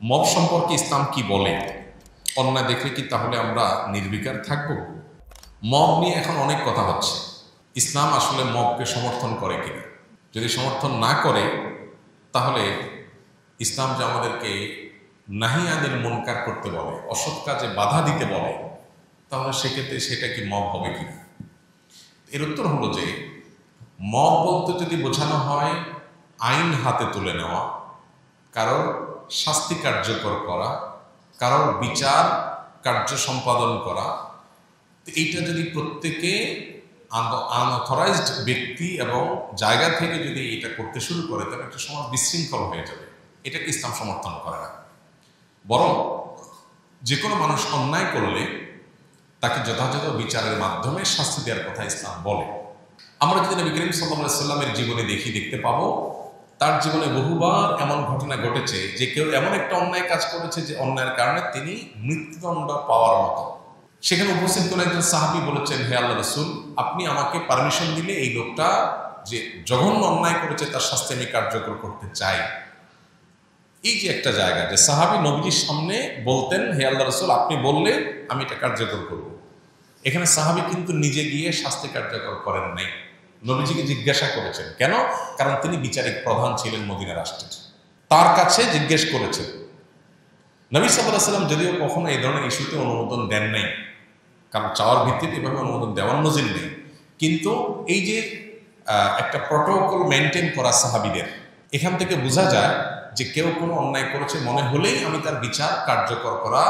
Mob সম্পর্কে ইসলাম কি বলে? অন্যায় দেখলে কি তাহলে আমরা নির্বিকার থাকব? মব নিয়ে এখন অনেক কথা হচ্ছে। ইসলাম আসলে মবকে সমর্থন করে কিনা? যদি সমর্থন না করে তাহলে ইসলাম যে আমাদেরকে নাহি আনিল মুনকার করতে বলে, অসৎ কাজে বাধা দিতে বলে, তাহলে সেক্ষেত্রে সেটা কি মব হবে কিনা? এর উত্তর হলো যে মব বলতে যদি বোঝানো হয় আইন হাতে তুলে নেওয়া, কারোর শাস্তি কার্যকর করা, কারোর বিচার কার্য সম্পাদন করা, এইটা যদি প্রত্যেকে আনঅথরাইজড ব্যক্তি এবং জায়গা থেকে যদি এটা করতে শুরু করে তাহলে একটা সমাজ বিশৃঙ্খল হয়ে যাবে। এটাকে ইসলাম সমর্থন করে না। বরং যে কোনো মানুষ অন্যায় করলে তাকে যথাযথ বিচারের মাধ্যমে শাস্তি দেওয়ার কথা ইসলাম বলে। আমরা যদি নবী করিম সাল্লাল্লাহু আলাইহি সাল্লামের জীবনে দেখতে পাবো তার জীবনে বহুবার এমন ঘটনা ঘটেছে যে কেউ এমন একটা অন্যায় কাজ করেছে যে অন্যায়ের কারণে তিনি মৃত্যুদণ্ড পাওয়ার মতো। সেখানে উপস্থিত কোন একজন সাহাবী বলেছেন, হে আল্লাহ রাসূল, আপনি আমাকে পারমিশন দিলে এই লোকটা যে জঘন্য অন্যায় করেছে তার শাস্তি আমি কার্যকর করতে চাই। এই যে একটা জায়গা যে সাহাবী নবীজির সামনে বলতেন, হে আল্লাহ রাসূল, আপনি বললে আমি এটা কার্যকর করব। এখানে সাহাবী কিন্তু নিজে গিয়ে শাস্তি কার্যকর করেন নাই, নবীজিকে জিজ্ঞাসা করেছেন। কেন? কারণ তিনি বিচারিক প্রধান ছিলেন মদিনা রাষ্ট্রের, তার কাছে জিজ্ঞেস করেছেন। নবী সাল্লাল্লাহু আলাইহি ওয়াসাল্লাম যদিও কখনো এই ধরনের ইস্যুতে অনুমোদন দেন নাই, কারণ চাওয়ার ভিত্তিতে এভাবে অনুমোদন দেওয়ার নজির নেই, কিন্তু এই যে একটা প্রটোকল মেনটেন করা সাহাবীদের, এখান থেকে বোঝা যায় যে কেউ কোনো অন্যায় করেছে মনে হলেই আমি তার বিচার কার্যকর করা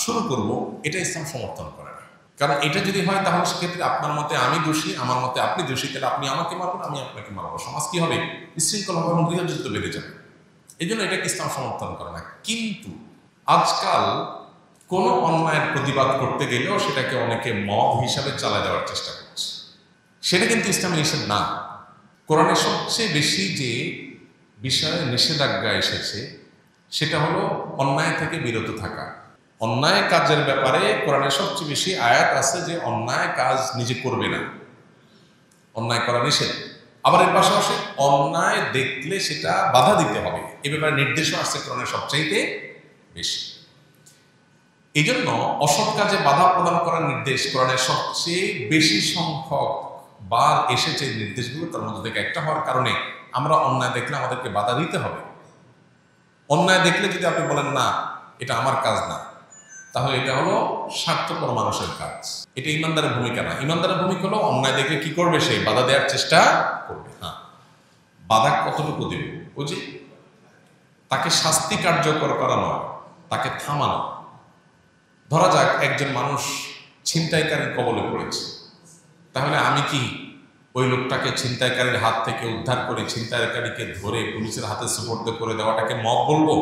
শুরু করব, এটা ইসলাম সমর্থন করে না। কারণ এটা যদি হয় তাহলে সেক্ষেত্রে আপনার মতে আমি দোষী, আমার মতে আপনি দোষী, তাহলে আপনি আমাকে মারবেন, আমি আপনাকে মারবো, সমাজ কি হবে? বিশৃঙ্খল হবে এবং গৃহযুদ্ধ বেড়ে যাবে। এই জন্য এটাকে ইসলাম সমর্থন করে না। কিন্তু আজকাল কোনো অন্যায়ের প্রতিবাদ করতে গেলেও সেটাকে অনেকে মব হিসাবে চালিয়ে দেওয়ার চেষ্টা করছে। সেটা কিন্তু ইসলামে নিষেধ না। কোরআনে সবচেয়ে বেশি যে বিষয়ে নিষেধাজ্ঞা এসেছে সেটা হলো অন্যায় থেকে বিরত থাকা। অন্যায় কাজের ব্যাপারে কোরআনে সবচেয়ে বেশি আয়াত আছে যে অন্যায় কাজ নিজে করবে না, অন্যায় করা নিষেধ। আবার এর পাশাপাশি অন্যায় দেখলে সেটা বাধা দিতে হবে, এ ব্যাপারে নির্দেশও আসছে কোরআনে সবচাইতে বেশি। এই জন্য অসৎ কাজে বাধা প্রদান করার নির্দেশ কোরআনের সবচেয়ে বেশি সংখ্যক বার এসেছে। নির্দেশগুলো তার মধ্যে থেকে একটা হওয়ার কারণে আমরা অন্যায় দেখলে আমাদেরকে বাধা দিতে হবে। অন্যায় দেখলে যদি আপনি বলেন না এটা আমার কাজ না, তাহলে এটা হলো স্বার্থপর মানুষের কাজ, এটা ইমানদারের ভূমিকা না। ইমানদারের ভূমিকা হলো অন্যায় দেখলে কি করবে? সে বাধা দেওয়ার চেষ্টা করবে। হ্যাঁ, বাধা কতটুকু দেবে? ওই যে তাকে শাস্তি কার্যকর করা নয়, তাকে থামানো। ধরা যাক একজন মানুষ ছিনতাইকারীর কবলে পড়েছে, তাহলে আমি কি ওই লোকটাকে ছিনতাইকারীর হাত থেকে উদ্ধার করে ছিনতাইকারীকে ধরে পুলিশের হাতে সুপর্দ করে দেওয়াটাকে মব বলবো?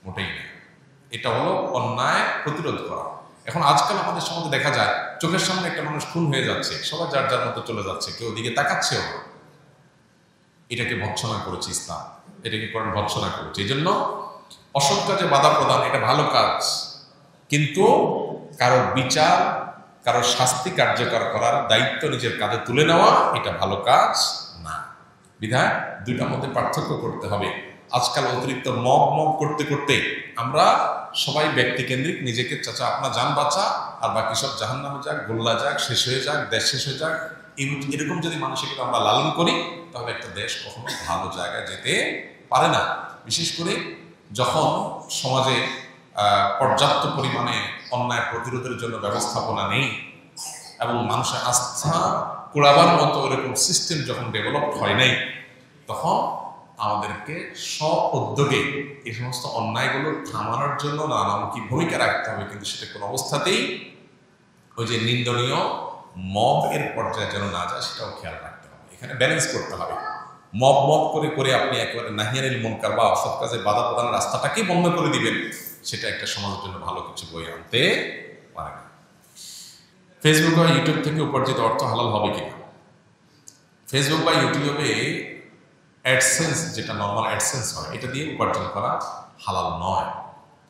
মোটেই না। এটা হলো অন্যায় প্রতিরোধ করা। এখন আজকাল আমাদের সমাজে দেখা যায় চোখের সামনে একটা মানুষ খুন হয়ে যাচ্ছে, সবাই যার যার মতো চলে যাচ্ছে, কেউ দিকে তাকাচ্ছেও না। এটাকে ভৎসনা করেছে ইসলাম, এটাকে কোরআন ভৎসনা করেছে। এই জন্য অসৎ কাজে বাধা প্রদান এটা ভালো কাজ, কিন্তু কারোর বিচার, কারোর শাস্তি কার্যকর করার দায়িত্ব নিজের কাঁধে তুলে নেওয়া এটা ভালো কাজ না। বিধায় দুইটার মধ্যে পার্থক্য করতে হবে। আজকাল অতিরিক্ত মব করতে করতে আমরা সবাই ব্যক্তিকেন্দ্রিক, নিজেকে চাচা আপনার যান বাঁচা আর বাকি সব জাহান্নামে যাক, গোল্লা যাক, শেষ হয়ে যাক, দেশ শেষ হয়ে যাক, এরকম যদি মানসিকতা আমরা লালন করি তাহলে একটা দেশ কখনো ভালো জায়গায় যেতে পারে না। বিশেষ করে যখন সমাজে পর্যাপ্ত পরিমাণে অন্যায় প্রতিরোধের জন্য ব্যবস্থাপনা নেই এবং মানুষের আস্থা কুড়াবার মতো এরকম সিস্টেম যখন ডেভেলপ হয় নাই, তখন আমাদেরকে উদ্যোগে এই সমস্ত অন্যায়গুলো থামানোর জন্য নানামুখী ভূমিকা রাখতে হবে। কিন্তু সেটা কোনো অবস্থাতেই ওই যে নিন্দনীয় মব এর পর্যায়ে যেন না যায় সেটাও খেয়াল রাখতে হবে। এখানে ব্যালেন্স করতে হবে। মব করে করে আপনি একেবারে নাহি আনিল মুনকার বা অসৎ কাজে বাধা প্রদানের রাস্তাটাকেই বন্ধ করে দিবেন, সেটা একটা সমাজের জন্য ভালো কিছু বই আনতে পারে না। ফেসবুক বা ইউটিউব থেকে উপার্জিত অর্থ হালাল হবে কিনা? ফেসবুক বা ইউটিউবে অ্যাডসেন্স, যেটা নর্মাল অ্যাডসেন্স হয়, এটা দিয়ে উপার্জন করা হালাল নয়।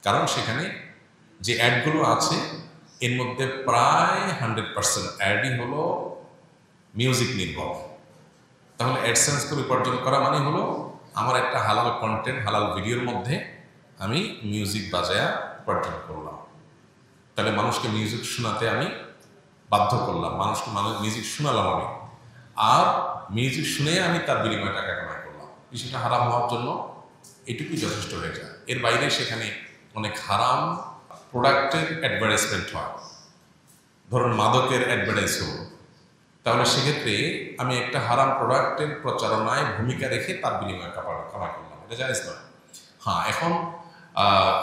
কারণ সেখানে যে অ্যাডগুলো আছে এর মধ্যে প্রায় 100% অ্যাডই হলো মিউজিক নির্ভর। তাহলে অ্যাডসেন্স করে উপার্জন করা মানে হলো আমার একটা হালাল কন্টেন্ট, হালাল ভিডিওর মধ্যে আমি মিউজিক বাজায়া উপার্জন করলাম, তাহলে মানুষকে মিউজিক শোনাতে আমি বাধ্য করলাম, মানুষকে মিউজিক শোনালাম আমি, আর মিউজিক শুনে আমি তার বিনিময়ে টাকা কামাই করলাম। বিষয়টা হারাম হওয়ার জন্য এটুকুই যথেষ্ট হয়ে যায়। এর বাইরে সেখানে অনেক হারাম প্রোডাক্টের অ্যাডভার্টাইজমেন্ট হয়, ধরুন মাদকের অ্যাডভার্টাইজ হল, তাহলে সেক্ষেত্রে আমি একটা হারাম প্রোডাক্টের প্রচারণায় ভূমিকা রেখে তার বিনিময়ে কামাই করলাম, এটা জায়েজ নয়। হ্যাঁ, এখন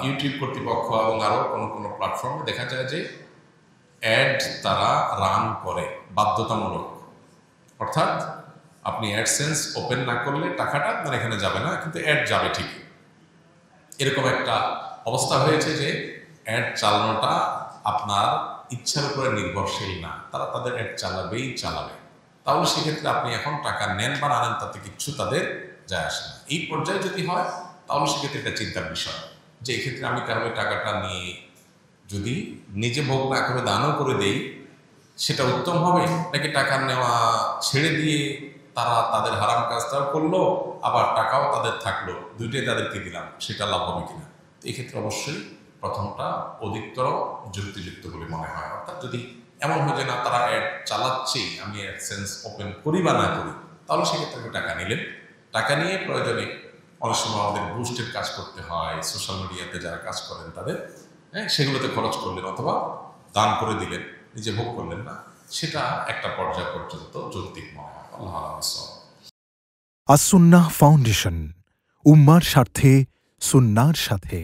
ইউটিউব কর্তৃপক্ষ এবং আরও কোনো কোনো প্ল্যাটফর্মে দেখা যায় যে অ্যাড তারা রান করে বাধ্যতামূলক, অর্থাৎ আপনি অ্যাডসেন্স ওপেন না করলে টাকাটা আপনার এখানে যাবে না, কিন্তু অ্যাড যাবে ঠিকই। এরকম একটা অবস্থা হয়েছে যে অ্যাড চালানোটা আপনার ইচ্ছার উপরে নির্ভরশীল না, তারা তাদের অ্যাড চালাবে। তাহলে সেক্ষেত্রে আপনি এখন টাকা নেন বা না নেন তাতে কিচ্ছু তাদের যায় আসে না। এই পর্যায়ে যদি হয় তাহলে সেক্ষেত্রে এটা চিন্তার বিষয় যে এক্ষেত্রে আমি তাহলে টাকাটা নিয়ে যদি নিজে ভোগ না করে দানও করে দেই সেটা উত্তম হবে, নাকি টাকা নেওয়া ছেড়ে দিয়ে তারা তাদের হারাম কাজটাও করলো আবার টাকাও তাদের থাকলো, দুইটাই তাদেরকে দিলাম, সেটা লাভ হবে কিনা? তো এক্ষেত্রে অবশ্যই প্রথমটা অধিকতর যুক্তিযুক্ত বলে মনে হয়। অর্থাৎ যদি এমন হয় যে না তারা অ্যাড চালাচ্ছেই, আমি অ্যাডসেন্স ওপেন করি বা না করি, তাহলে সেক্ষেত্রে আপনি টাকা নিলেন, টাকা নিয়ে প্রয়োজনে অনেক সময় আমাদের বুস্টের কাজ করতে হয়, সোশ্যাল মিডিয়াতে যারা কাজ করেন তাদের, সেগুলোতে খরচ করলেন অথবা দান করে দিলেন, নিজে ভোগ করলেন না, সেটা একটা পর্যায় পর্যন্ত যৌক্তিক মনে হয়। আল্লাহ আল্লাহ। আস-সুন্নাহ ফাউন্ডেশন, উম্মার স্বার্থে সুন্নাহর সাথে।